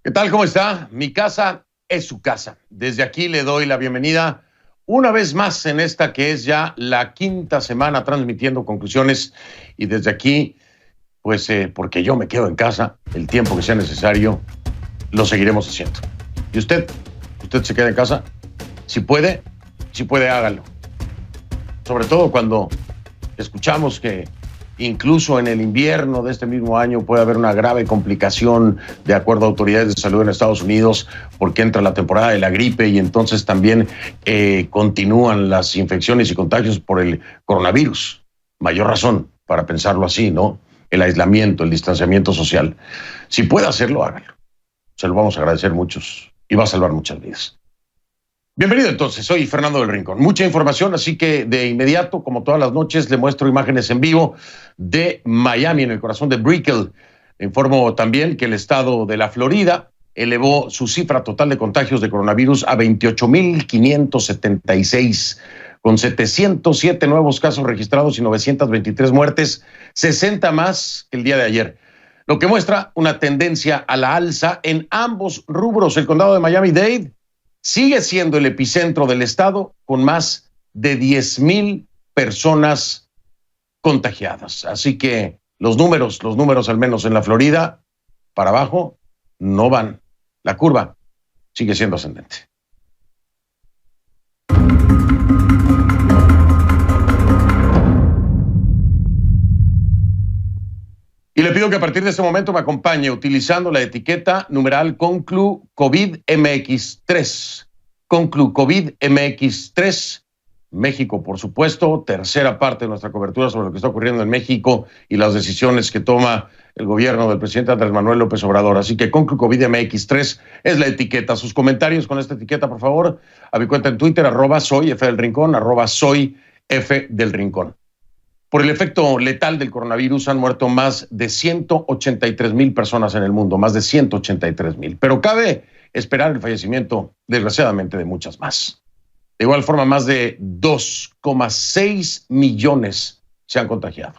¿Qué tal? ¿Cómo está? Mi casa es su casa. Desde aquí le doy la bienvenida una vez más en esta que es ya la quinta semana transmitiendo conclusiones y desde aquí, pues porque yo me quedo en casa el tiempo que sea necesario, lo seguiremos haciendo. ¿Y usted se queda en casa? Si puede, hágalo. Sobre todo cuando escuchamos que incluso en el invierno de este mismo año puede haber una grave complicación, de acuerdo a autoridades de salud en Estados Unidos, porque entra la temporada de la gripe y entonces también continúan las infecciones y contagios por el coronavirus. Mayor razón para pensarlo así, ¿no? El aislamiento, el distanciamiento social. Si puede hacerlo, hágalo. Se lo vamos a agradecer muchos y va a salvar muchas vidas. Bienvenido entonces, soy Fernando del Rincón. Mucha información, así que de inmediato, como todas las noches, le muestro imágenes en vivo de Miami, en el corazón de Brickell. Le informo también que el estado de la Florida elevó su cifra total de contagios de coronavirus a 28,576, con 707 nuevos casos registrados y 923 muertes, 60 más que el día de ayer. Lo que muestra una tendencia a la alza en ambos rubros. El condado de Miami-Dade sigue siendo el epicentro del estado con más de 10,000 personas contagiadas. Así que los números al menos en la Florida, para abajo, no van. La curva sigue siendo ascendente. Y le pido que a partir de este momento me acompañe utilizando la etiqueta numeral Conclu COVID MX3. Conclu COVID MX3. México, por supuesto, tercera parte de nuestra cobertura sobre lo que está ocurriendo en México y las decisiones que toma el gobierno del presidente Andrés Manuel López Obrador. Así que Conclu COVID MX3 es la etiqueta. Sus comentarios con esta etiqueta, por favor, a mi cuenta en Twitter, @soyfdelrincón, @soyfdelrincón. Por el efecto letal del coronavirus han muerto más de 183,000 personas en el mundo, más de 183,000. Pero cabe esperar el fallecimiento, desgraciadamente, de muchas más. De igual forma, más de 2,6 millones se han contagiado.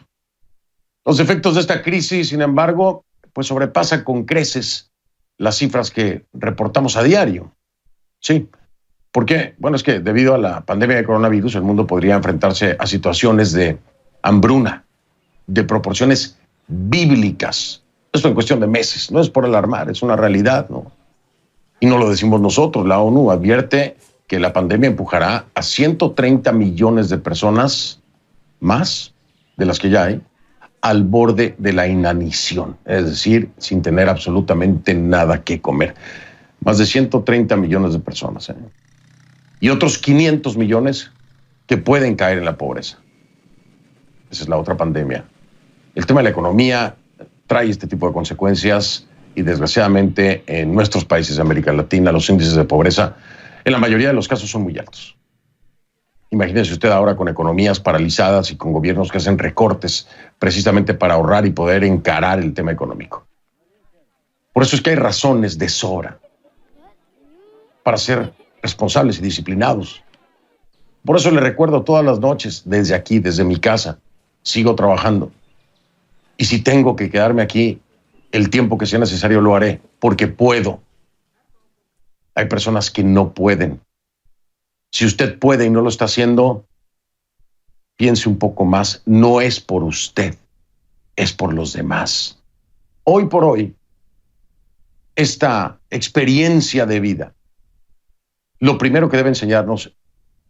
Los efectos de esta crisis, sin embargo, pues sobrepasan con creces las cifras que reportamos a diario. Sí. ¿Por qué? Bueno, es que debido a la pandemia de coronavirus, el mundo podría enfrentarse a situaciones de hambruna de proporciones bíblicas. Esto en cuestión de meses, no es por alarmar, es una realidad, ¿no? Y no lo decimos nosotros, la ONU advierte que la pandemia empujará a 130 millones de personas más de las que ya hay al borde de la inanición, es decir, sin tener absolutamente nada que comer. Más de 130 millones de personas, ¿eh? Y otros 500 millones que pueden caer en la pobreza. Esa es la otra pandemia. El tema de la economía trae este tipo de consecuencias y desgraciadamente en nuestros países de América Latina los índices de pobreza en la mayoría de los casos son muy altos. Imagínese usted ahora con economías paralizadas y con gobiernos que hacen recortes precisamente para ahorrar y poder encarar el tema económico. Por eso es que hay razones de sobra para ser responsables y disciplinados. Por eso le recuerdo todas las noches desde aquí, desde mi casa, sigo trabajando. Y si tengo que quedarme aquí el tiempo que sea necesario, lo haré, porque puedo. Hay personas que no pueden. Si usted puede y no lo está haciendo, piense un poco más. No es por usted, es por los demás. Hoy por hoy, esta experiencia de vida, lo primero que debe enseñarnos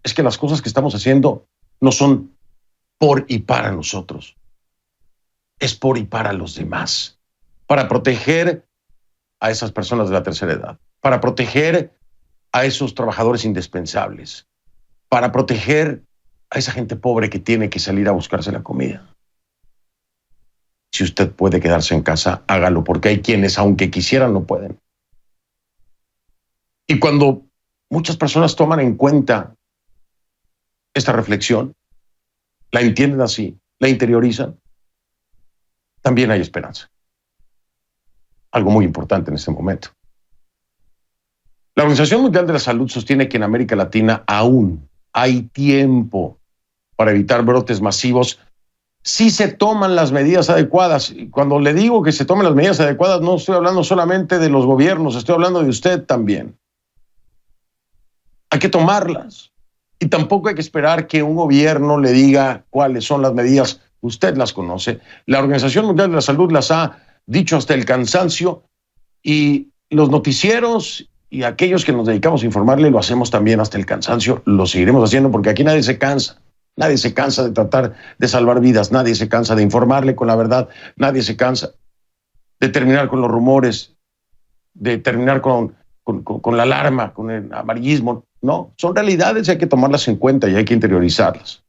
es que las cosas que estamos haciendo no son por y para nosotros. Es por y para los demás. Para proteger a esas personas de la tercera edad. Para proteger a esos trabajadores indispensables. Para proteger a esa gente pobre que tiene que salir a buscarse la comida. Si usted puede quedarse en casa, hágalo, porque hay quienes, aunque quisieran, no pueden. Y cuando muchas personas toman en cuenta esta reflexión, la entienden así, la interiorizan, también hay esperanza. Algo muy importante en este momento. La Organización Mundial de la Salud sostiene que en América Latina aún hay tiempo para evitar brotes masivos sí se toman las medidas adecuadas. Y cuando le digo que se tomen las medidas adecuadas, no estoy hablando solamente de los gobiernos, estoy hablando de usted también. Hay que tomarlas. Y tampoco hay que esperar que un gobierno le diga cuáles son las medidas. Usted las conoce. La Organización Mundial de la Salud las ha dicho hasta el cansancio y los noticieros y aquellos que nos dedicamos a informarle lo hacemos también hasta el cansancio. Lo seguiremos haciendo porque aquí nadie se cansa. Nadie se cansa de tratar de salvar vidas. Nadie se cansa de informarle con la verdad. Nadie se cansa de terminar con los rumores, de terminar con la alarma, con el amarillismo. No, son realidades y hay que tomarlas en cuenta y hay que interiorizarlas.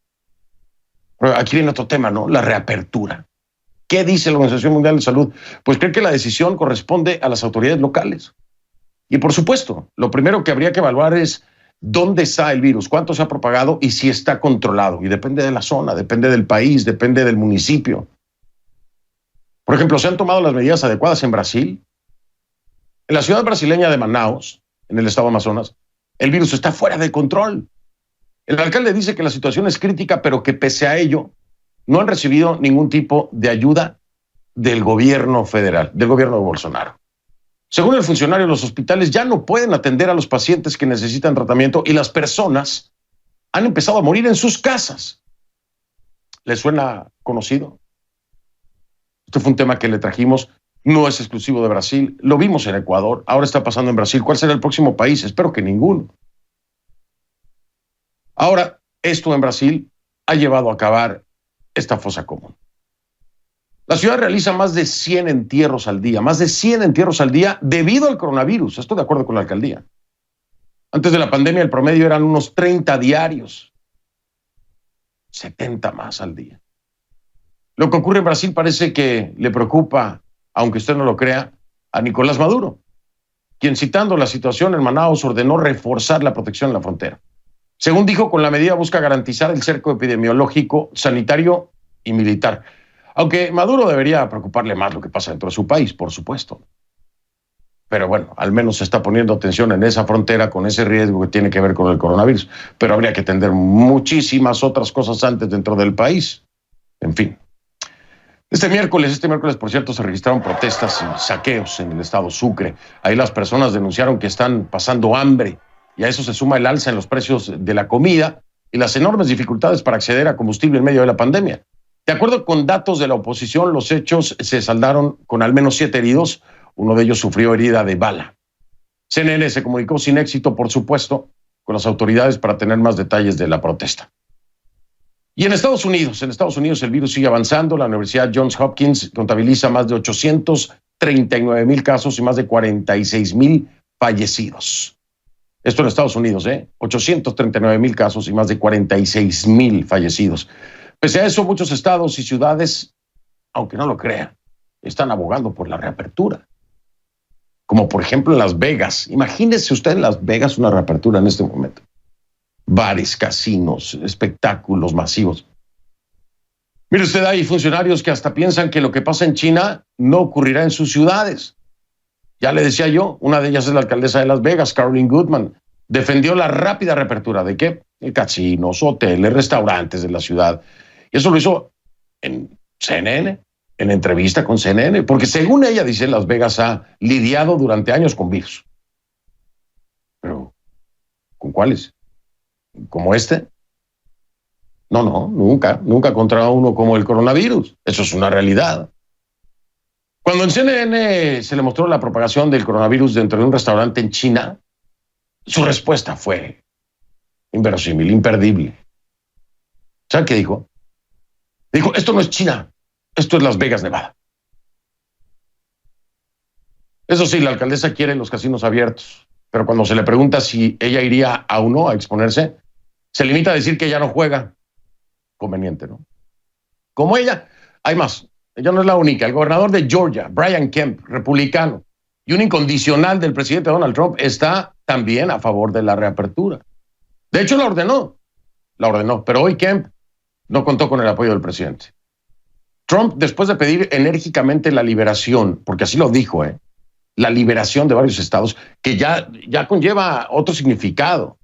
Pero aquí viene otro tema, ¿no? La reapertura. ¿Qué dice la Organización Mundial de Salud? Pues cree que la decisión corresponde a las autoridades locales. Y por supuesto, lo primero que habría que evaluar es dónde está el virus, cuánto se ha propagado y si está controlado. Y depende de la zona, depende del país, depende del municipio. Por ejemplo, ¿se han tomado las medidas adecuadas en Brasil? En la ciudad brasileña de Manaus, en el estado Amazonas, el virus está fuera de control. El alcalde dice que la situación es crítica, pero que pese a ello, no han recibido ningún tipo de ayuda del gobierno federal, del gobierno de Bolsonaro. Según el funcionario, los hospitales ya no pueden atender a los pacientes que necesitan tratamiento y las personas han empezado a morir en sus casas. ¿Les suena conocido? Este fue un tema que le trajimos. No es exclusivo de Brasil. Lo vimos en Ecuador. Ahora está pasando en Brasil. ¿Cuál será el próximo país? Espero que ninguno. Ahora, esto en Brasil ha llevado a acabar esta fosa común. La ciudad realiza más de 100 entierros al día, debido al coronavirus. Esto de acuerdo con la alcaldía. Antes de la pandemia el promedio eran unos 30 diarios, 70 más al día. Lo que ocurre en Brasil parece que le preocupa, aunque usted no lo crea, a Nicolás Maduro, quien citando la situación en Manaus ordenó reforzar la protección en la frontera. Según dijo, con la medida busca garantizar el cerco epidemiológico, sanitario y militar. Aunque Maduro debería preocuparle más lo que pasa dentro de su país, por supuesto. Pero bueno, al menos se está poniendo atención en esa frontera con ese riesgo que tiene que ver con el coronavirus. Pero habría que atender muchísimas otras cosas antes dentro del país. En fin. Este miércoles, por cierto, se registraron protestas y saqueos en el estado Sucre. Ahí las personas denunciaron que están pasando hambre y a eso se suma el alza en los precios de la comida y las enormes dificultades para acceder a combustible en medio de la pandemia. De acuerdo con datos de la oposición, los hechos se saldaron con al menos 7 heridos. Uno de ellos sufrió herida de bala. CNN se comunicó sin éxito, por supuesto, con las autoridades para tener más detalles de la protesta. Y en Estados Unidos el virus sigue avanzando. La Universidad Johns Hopkins contabiliza más de 839,000 casos y más de 46,000 fallecidos. Esto en Estados Unidos, 839,000 casos y más de 46,000 fallecidos. Pese a eso, muchos estados y ciudades, aunque no lo crean, están abogando por la reapertura. Como por ejemplo en Las Vegas. Imagínese usted en Las Vegas una reapertura en este momento. Bares, casinos, espectáculos masivos. Mire usted, hay funcionarios que hasta piensan que lo que pasa en China no ocurrirá en sus ciudades. Ya le decía yo, una de ellas es la alcaldesa de Las Vegas, Caroline Goodman. Defendió la rápida reapertura de ¿qué? Casinos, hoteles, restaurantes de la ciudad. Y eso lo hizo en CNN, en entrevista con CNN, porque según ella dice, Las Vegas ha lidiado durante años con virus. Pero, ¿con cuáles? ¿Como este? No, nunca contra uno como el coronavirus. Eso es una realidad. Cuando en CNN se le mostró la propagación del coronavirus dentro de un restaurante en China, su respuesta fue inverosímil, imperdible. ¿Sabe qué dijo? Dijo, esto no es China, esto es Las Vegas, Nevada. Eso sí, la alcaldesa quiere los casinos abiertos, pero cuando se le pregunta si ella iría a uno a exponerse, se limita a decir que ella no juega. Conveniente, ¿no? Como ella, hay más. Ella no es la única. El gobernador de Georgia, Brian Kemp, republicano, y un incondicional del presidente Donald Trump, está también a favor de la reapertura. De hecho, la ordenó, pero hoy Kemp no contó con el apoyo del presidente. Trump, después de pedir enérgicamente la liberación, porque así lo dijo, la liberación de varios estados, que ya conlleva otro significado.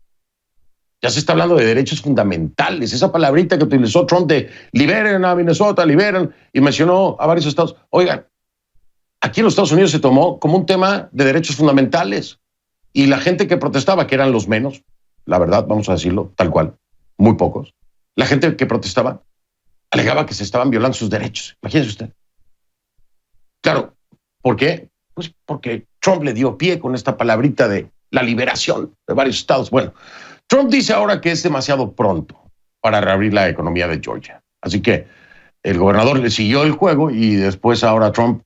Ya se está hablando de derechos fundamentales. Esa palabrita que utilizó Trump de liberen a Minnesota, liberen, y mencionó a varios estados. Oigan, aquí en los Estados Unidos se tomó como un tema de derechos fundamentales. Y la gente que protestaba, que eran los menos, la verdad, vamos a decirlo tal cual, muy pocos, la gente que protestaba alegaba que se estaban violando sus derechos. Imagínese usted. Claro, ¿por qué? Pues porque Trump le dio pie con esta palabrita de la liberación de varios estados. Bueno, Trump dice ahora que es demasiado pronto para reabrir la economía de Georgia. Así que el gobernador le siguió el juego y después ahora Trump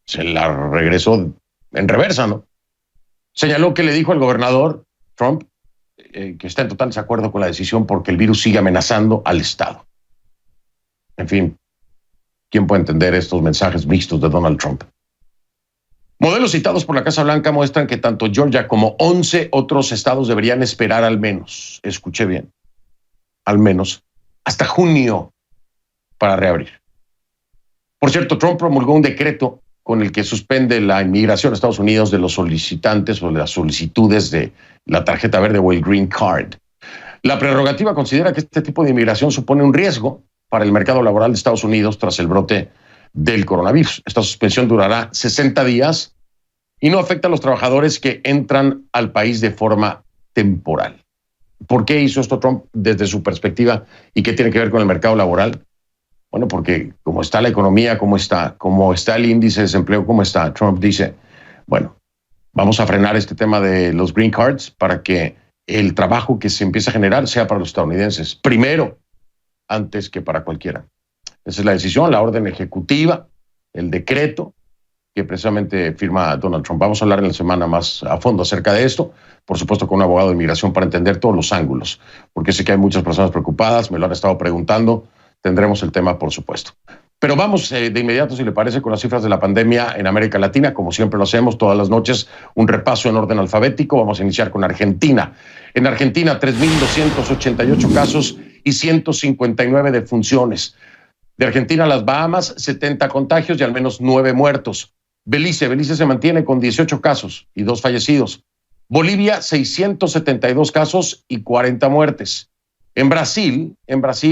se la regresó en reversa, ¿no? Señaló que le dijo al gobernador Trump que está en total desacuerdo con la decisión porque el virus sigue amenazando al Estado. En fin, ¿quién puede entender estos mensajes mixtos de Donald Trump? Modelos citados por la Casa Blanca muestran que tanto Georgia como 11 otros estados deberían esperar al menos, escuché bien, al menos hasta junio para reabrir. Por cierto, Trump promulgó un decreto con el que suspende la inmigración a Estados Unidos de los solicitantes o de las solicitudes de la tarjeta verde o el Green Card. La prerrogativa considera que este tipo de inmigración supone un riesgo para el mercado laboral de Estados Unidos tras el brote del coronavirus. Esta suspensión durará 60 días y no afecta a los trabajadores que entran al país de forma temporal. ¿Por qué hizo esto Trump desde su perspectiva y qué tiene que ver con el mercado laboral? Bueno, porque como está la economía, cómo está el índice de desempleo, cómo está, Trump dice, bueno, vamos a frenar este tema de los green cards para que el trabajo que se empiece a generar sea para los estadounidenses, primero, antes que para cualquiera. Esa es la decisión, la orden ejecutiva, el decreto que precisamente firma Donald Trump. Vamos a hablar en la semana más a fondo acerca de esto, por supuesto con un abogado de inmigración para entender todos los ángulos, porque sé que hay muchas personas preocupadas, me lo han estado preguntando. Tendremos el tema, por supuesto. Pero vamos de inmediato, si le parece, con las cifras de la pandemia en América Latina. Como siempre lo hacemos todas las noches, un repaso en orden alfabético. Vamos a iniciar con Argentina. En Argentina, 3.288 casos y 159 defunciones. De Argentina a las Bahamas, 70 contagios y al menos 9 muertos. Belice se mantiene con 18 casos y 2 fallecidos. Bolivia, 672 casos y 40 muertes. En Brasil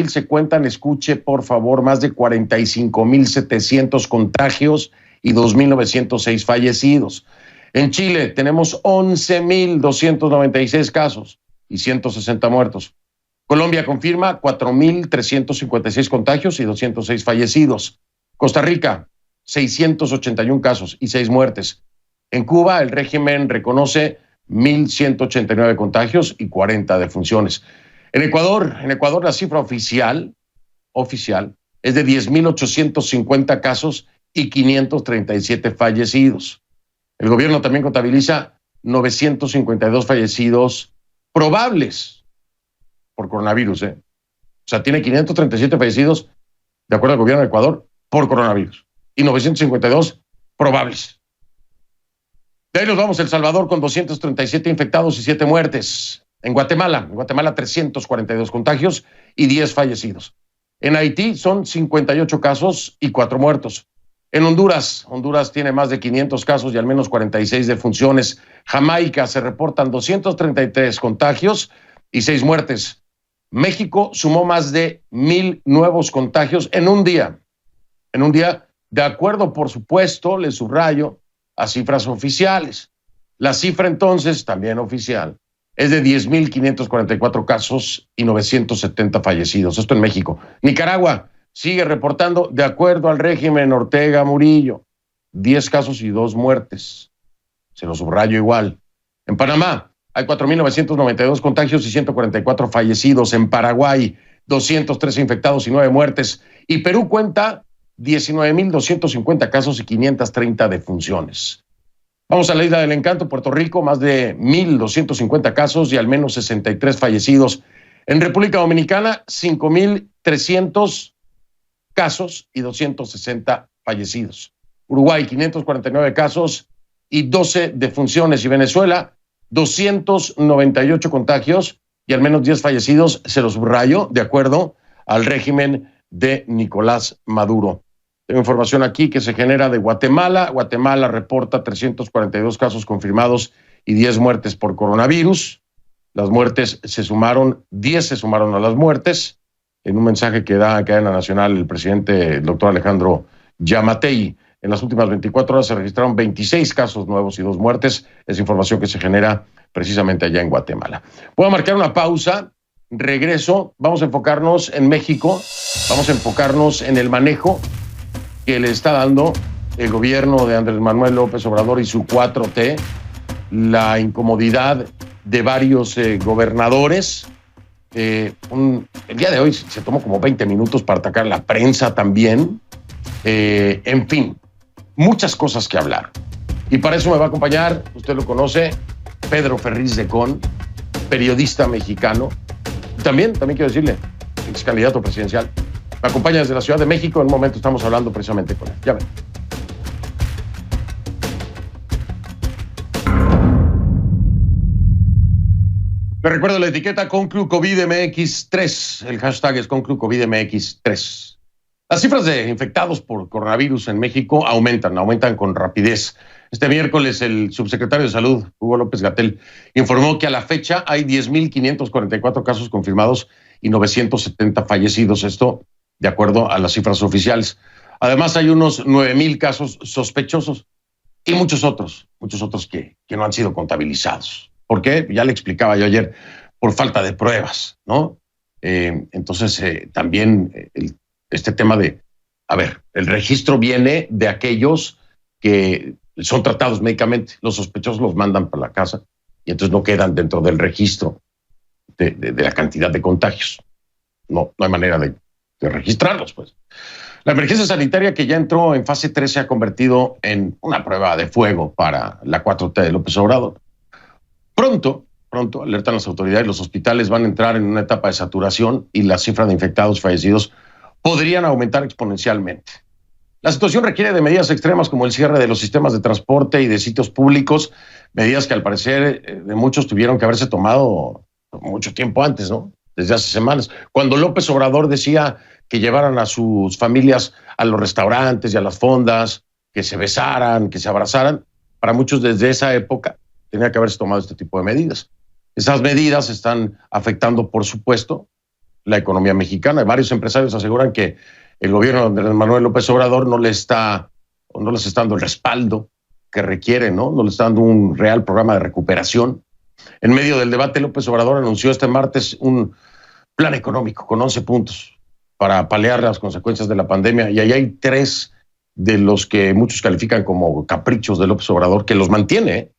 se cuentan, escuche por favor, más de 45.700 contagios y 2.906 fallecidos. En Chile tenemos 11.296 casos y 160 muertos. Colombia confirma 4.356 contagios y 206 fallecidos. Costa Rica, 681 casos y 6 muertes. En Cuba, el régimen reconoce 1.189 contagios y 40 defunciones. En Ecuador la cifra oficial es de 10.850 casos y 537 fallecidos. El gobierno también contabiliza 952 fallecidos probables por coronavirus. O sea, tiene 537 fallecidos, de acuerdo al gobierno de Ecuador, por coronavirus y 952 probables. De ahí nos vamos a El Salvador con 237 infectados y 7 muertes. En Guatemala 342 contagios y 10 fallecidos. En Haití son 58 casos y 4 muertos. En Honduras tiene más de 500 casos y al menos 46 defunciones. Jamaica se reportan 233 contagios y 6 muertes. México sumó más de 1,000 nuevos contagios en un día. De acuerdo, por supuesto, le subrayo, a cifras oficiales. La cifra entonces, también oficial, es de 10.544 casos y 970 fallecidos. Esto en México. Nicaragua sigue reportando, de acuerdo al régimen Ortega Murillo, 10 casos y 2 muertes. Se lo subrayo igual. En Panamá hay 4.992 contagios y 144 fallecidos. En Paraguay, 213 infectados y 9 muertes. Y Perú cuenta 19.250 casos y 530 defunciones. Vamos a la Isla del Encanto, Puerto Rico, más de 1.250 casos y al menos 63 fallecidos. En República Dominicana, 5.300 casos y 260 fallecidos. Uruguay, 549 casos y 12 defunciones. Y Venezuela, 298 contagios y al menos 10 fallecidos, se los subrayo, de acuerdo al régimen de Nicolás Maduro. Tengo información aquí que se genera de Guatemala. Guatemala reporta 342 casos confirmados y 10 muertes por coronavirus. Las muertes se sumaron, 10 se sumaron a las muertes. En un mensaje que da a cadena nacional el presidente, el doctor Alejandro Yamatei, en las últimas 24 horas se registraron 26 casos nuevos y 2 muertes. Es información que se genera precisamente allá en Guatemala. Voy a marcar una pausa, regreso, vamos a enfocarnos en México, vamos a enfocarnos en el manejo que le está dando el gobierno de Andrés Manuel López Obrador y su 4T, la incomodidad de varios gobernadores. El día de hoy se tomó como 20 minutos para atacar a la prensa también. En fin, muchas cosas que hablar. Y para eso me va a acompañar, usted lo conoce, Pedro Ferriz de Con, periodista mexicano. También quiero decirle, ex candidato presidencial. Me acompaña desde la Ciudad de México. En un momento estamos hablando precisamente con él. Ya ven. Le recuerdo la etiqueta ConcluCovidMX3. El hashtag es ConcluCovidMX3. Las cifras de infectados por coronavirus en México aumentan con rapidez. Este miércoles el subsecretario de Salud, Hugo López-Gatell, informó que a la fecha hay 10,544 casos confirmados y 970 fallecidos. Esto de acuerdo a las cifras oficiales. Además hay unos 9,000 casos sospechosos y muchos otros que no han sido contabilizados. ¿Por qué? Ya le explicaba yo ayer, por falta de pruebas, ¿no? Entonces, también este tema de, el registro viene de aquellos que son tratados médicamente. Los sospechosos los mandan para la casa y entonces no quedan dentro del registro de la cantidad de contagios. No hay manera de registrarlos, pues. La emergencia sanitaria que ya entró en fase 3 se ha convertido en una prueba de fuego para la 4T de López Obrador. Pronto, alertan las autoridades, los hospitales van a entrar en una etapa de saturación y la cifra de infectados fallecidos podrían aumentar exponencialmente. La situación requiere de medidas extremas como el cierre de los sistemas de transporte y de sitios públicos, medidas que al parecer de muchos tuvieron que haberse tomado mucho tiempo antes, ¿no? Desde hace semanas. Cuando López Obrador decía que llevaran a sus familias a los restaurantes y a las fondas, que se besaran, que se abrazaran, para muchos desde esa época tenía que haberse tomado este tipo de medidas. Esas medidas están afectando, por supuesto, la economía mexicana. Varios empresarios aseguran que el gobierno de Manuel López Obrador no les está dando el respaldo que requiere, ¿no? No les está dando un real programa de recuperación. En medio del debate, López Obrador anunció este martes un plan económico con 11 puntos para paliar las consecuencias de la pandemia. Y ahí hay 3 de los que muchos califican como caprichos de López Obrador, que los mantiene.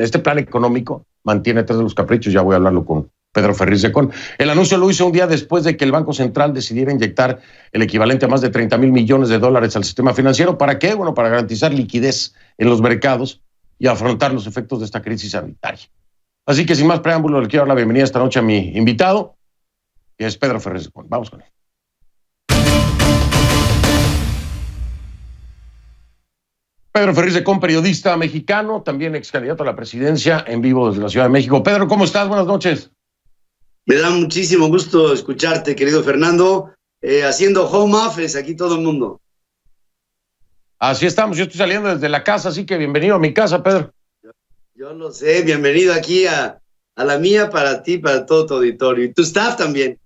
Este plan económico mantiene 3 de los caprichos. Ya voy a hablarlo con Pedro Ferriz de Con. El anuncio lo hizo un día después de que el Banco Central decidiera inyectar el equivalente a más de $30,000 millones al sistema financiero. ¿Para qué? Bueno, para garantizar liquidez en los mercados y afrontar los efectos de esta crisis sanitaria. Así que sin más preámbulo, le quiero dar la bienvenida esta noche a mi invitado, que es Pedro Ferriz de Con. Vamos con él. Pedro Ferriz de Con, periodista mexicano, también ex candidato a la presidencia, en vivo desde la Ciudad de México. Pedro, ¿cómo estás? Buenas noches. Me da muchísimo gusto escucharte, querido Fernando. Haciendo home office aquí todo el mundo. Así estamos, yo estoy saliendo desde la casa, así que bienvenido a mi casa, Pedro. Yo lo sé, bienvenido aquí a la mía, para ti, para todo tu auditorio. Y tu staff también.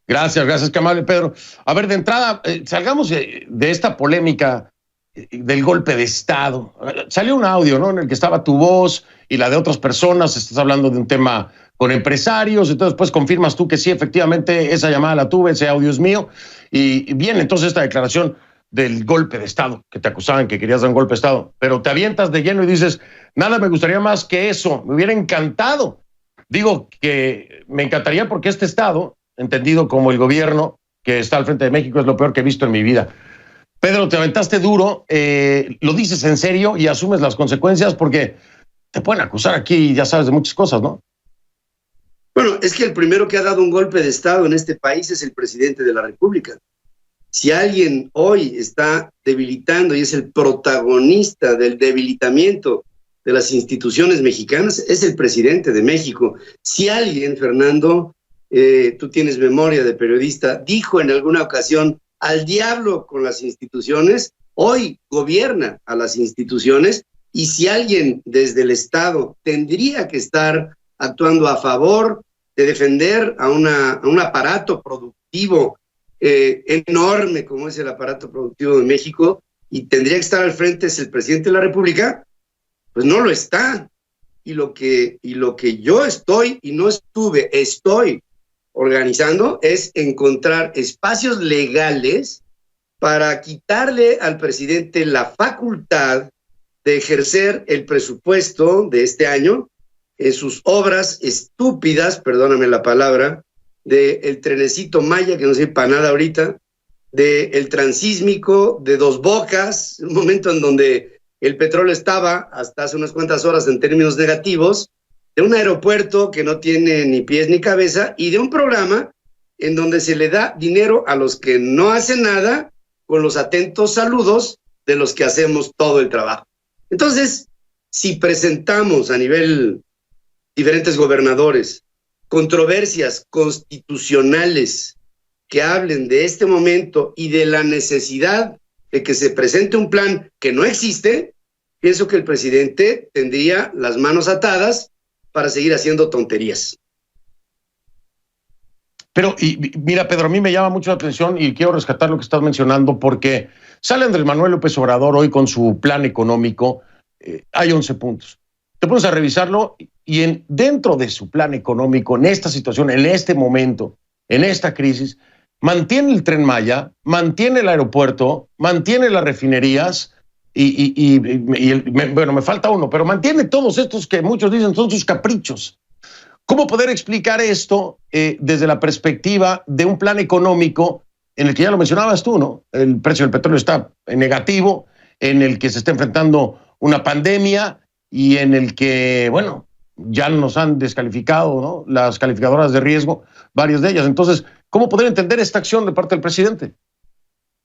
Gracias, qué amable, Pedro. A ver, de entrada, salgamos de esta polémica del golpe de Estado. Salió un audio, ¿no?, en el que estaba tu voz y la de otras personas. Estás hablando de un tema con empresarios, entonces después confirmas tú que sí, efectivamente, esa llamada la tuve, ese audio es mío. Y viene entonces esta declaración del golpe de Estado, que te acusaban que querías dar un golpe de Estado, pero te avientas de lleno y dices, nada me gustaría más que eso, me hubiera encantado. Digo que me encantaría porque este Estado, entendido como el gobierno que está al frente de México, es lo peor que he visto en mi vida. Pedro, te aventaste duro, lo dices en serio y asumes las consecuencias, porque te pueden acusar aquí, ya sabes, de muchas cosas, ¿no? Bueno, es que el primero que ha dado un golpe de Estado en este país es el presidente de la República. Si alguien hoy está debilitando y es el protagonista del debilitamiento de las instituciones mexicanas, es el presidente de México. Si alguien, Fernando, tú tienes memoria de periodista, dijo en alguna ocasión, al diablo con las instituciones, hoy gobierna a las instituciones, Y si alguien desde el Estado tendría que estar actuando a favor de defender a un aparato productivo enorme como es el aparato productivo de México, y tendría que estar al frente es el presidente de la República, pues no lo está. Y lo que yo estoy organizando es encontrar espacios legales para quitarle al presidente la facultad de ejercer el presupuesto de este año en sus obras estúpidas, perdóname la palabra, del trenecito Maya, que no sirve para nada ahorita, del transísmico de Dos Bocas, un momento en donde el petróleo estaba hasta hace unas cuantas horas en términos negativos, de un aeropuerto que no tiene ni pies ni cabeza, y de un programa en donde se le da dinero a los que no hacen nada, con los atentos saludos de los que hacemos todo el trabajo. Entonces, si presentamos a nivel diferentes gobernadores controversias constitucionales que hablen de este momento y de la necesidad de que se presente un plan que no existe, pienso que el presidente tendría las manos atadas para seguir haciendo tonterías. Pero, y mira, Pedro, a mí me llama mucho la atención y quiero rescatar lo que estás mencionando, porque sale Andrés Manuel López Obrador hoy con su plan económico, hay 11 puntos. Te pones a revisarlo y dentro de su plan económico, en esta situación, en este momento, en esta crisis, mantiene el Tren Maya, mantiene el aeropuerto, mantiene las refinerías bueno, me falta uno, pero mantiene todos estos que muchos dicen son sus caprichos. ¿Cómo poder explicar esto desde la perspectiva de un plan económico en el que ya lo mencionabas tú, ¿no? El precio del petróleo está en negativo, en el que se está enfrentando una pandemia y en el que, bueno, ya nos han descalificado, ¿no? Las calificadoras de riesgo, varias de ellas. Entonces, ¿cómo poder entender esta acción de parte del presidente?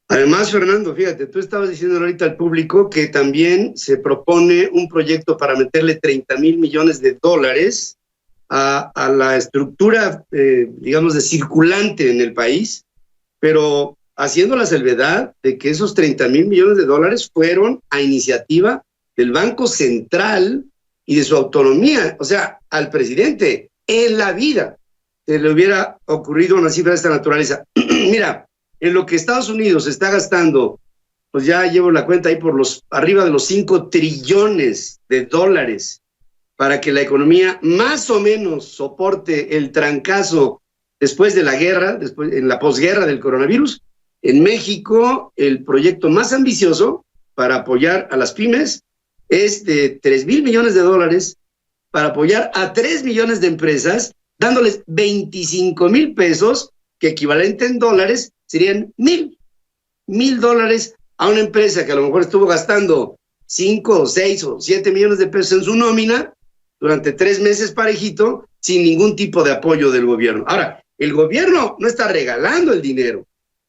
Además, Fernando, fíjate, tú estabas diciendo ahorita al público que también se propone un proyecto para meterle 30,000 millones de dólares a la estructura, digamos, de circulante en el país, pero haciendo la salvedad de que esos 30,000 millones de dólares fueron a iniciativa del Banco Central y de su autonomía. O sea, al presidente en la vida se le hubiera ocurrido una cifra de esta naturaleza. Mira, en lo que Estados Unidos está gastando, pues ya llevo la cuenta ahí por arriba de los 5 trillones de dólares para que la economía más o menos soporte el trancazo después de la guerra, en la posguerra del coronavirus. En México, el proyecto más ambicioso para apoyar a las pymes es de 3,000 millones de dólares para apoyar a 3 millones de empresas, dándoles 25,000 pesos, que equivalente en dólares serían $1,000 a una empresa que a lo mejor estuvo gastando 5 o 6 o 7 millones de pesos en su nómina durante 3 meses parejito, sin ningún tipo de apoyo del gobierno. Ahora, el gobierno no está regalando el dinero,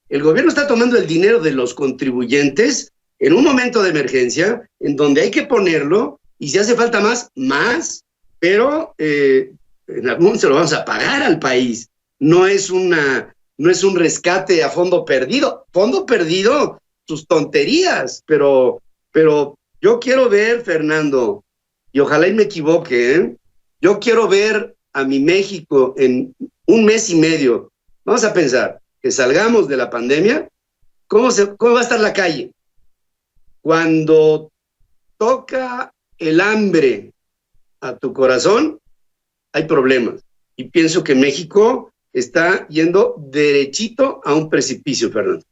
el gobierno está tomando el dinero de los contribuyentes en un momento de emergencia, en donde hay que ponerlo, y si hace falta más, pero en algún momento se lo vamos a pagar al país. No es un rescate a fondo perdido, sus tonterías, pero yo quiero ver, Fernando, y ojalá y me equivoque, yo quiero ver a mi México en 1 mes y medio. Vamos a pensar que salgamos de la pandemia, ¿cómo va a estar la calle? Cuando toca el hambre a tu corazón, hay problemas. Y pienso que México está yendo derechito a un precipicio, Fernando.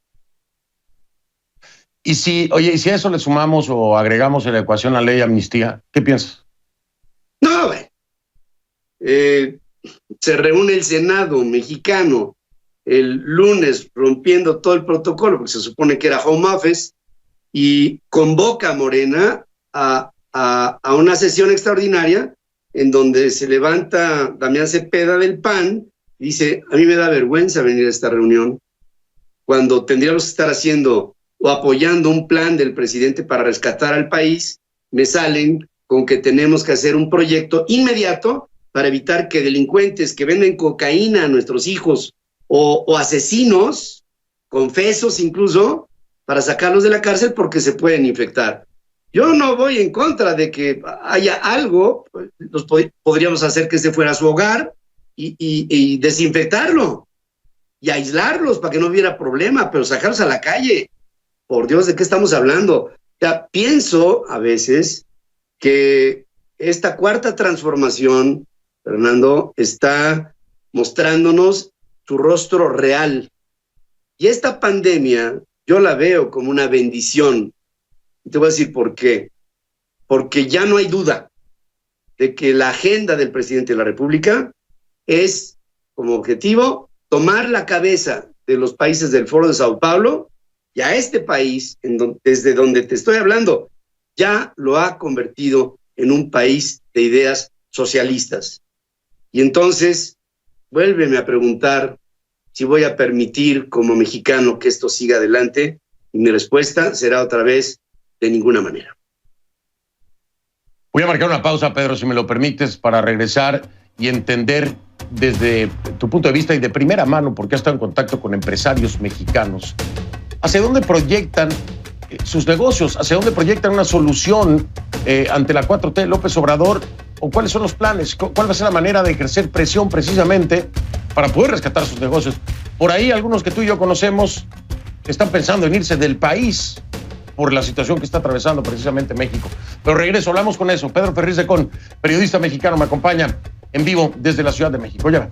Y si a eso le sumamos o agregamos en la ecuación la ley de amnistía, ¿qué piensas? No, se reúne el Senado mexicano el lunes rompiendo todo el protocolo, porque se supone que era home office, y convoca a Morena a una sesión extraordinaria en donde se levanta Damián Cepeda del PAN y dice: a mí me da vergüenza venir a esta reunión cuando tendríamos que estar haciendo o apoyando un plan del presidente para rescatar al país. Me salen con que tenemos que hacer un proyecto inmediato para evitar que delincuentes que venden cocaína a nuestros hijos o asesinos, confesos incluso, para sacarlos de la cárcel porque se pueden infectar. Yo no voy en contra de que haya algo, podríamos hacer que se fuera a su hogar y desinfectarlo y aislarlos para que no hubiera problema, pero sacarlos a la calle. Por Dios, ¿de qué estamos hablando? O sea, pienso a veces que esta cuarta transformación, Fernando, está mostrándonos su rostro real. Y esta pandemia yo la veo como una bendición. Y te voy a decir por qué. Porque ya no hay duda de que la agenda del presidente de la República es como objetivo tomar la cabeza de los países del Foro de Sao Paulo y a este país, desde donde te estoy hablando, ya lo ha convertido en un país de ideas socialistas. Y entonces, vuélveme a preguntar si voy a permitir como mexicano que esto siga adelante, y mi respuesta será otra vez, de ninguna manera. Voy a marcar una pausa, Pedro, si me lo permites, para regresar y entender desde tu punto de vista y de primera mano, porque has estado en contacto con empresarios mexicanos, hacia dónde proyectan sus negocios, hacia dónde proyectan una solución ante la 4T, López Obrador, o cuáles son los planes, cuál va a ser la manera de ejercer presión precisamente para poder rescatar sus negocios. Por ahí algunos que tú y yo conocemos están pensando en irse del país por la situación que está atravesando precisamente México. Pero regreso, hablamos con eso. Pedro Ferriz de Con, periodista mexicano, me acompaña en vivo desde la Ciudad de México. Ya ven.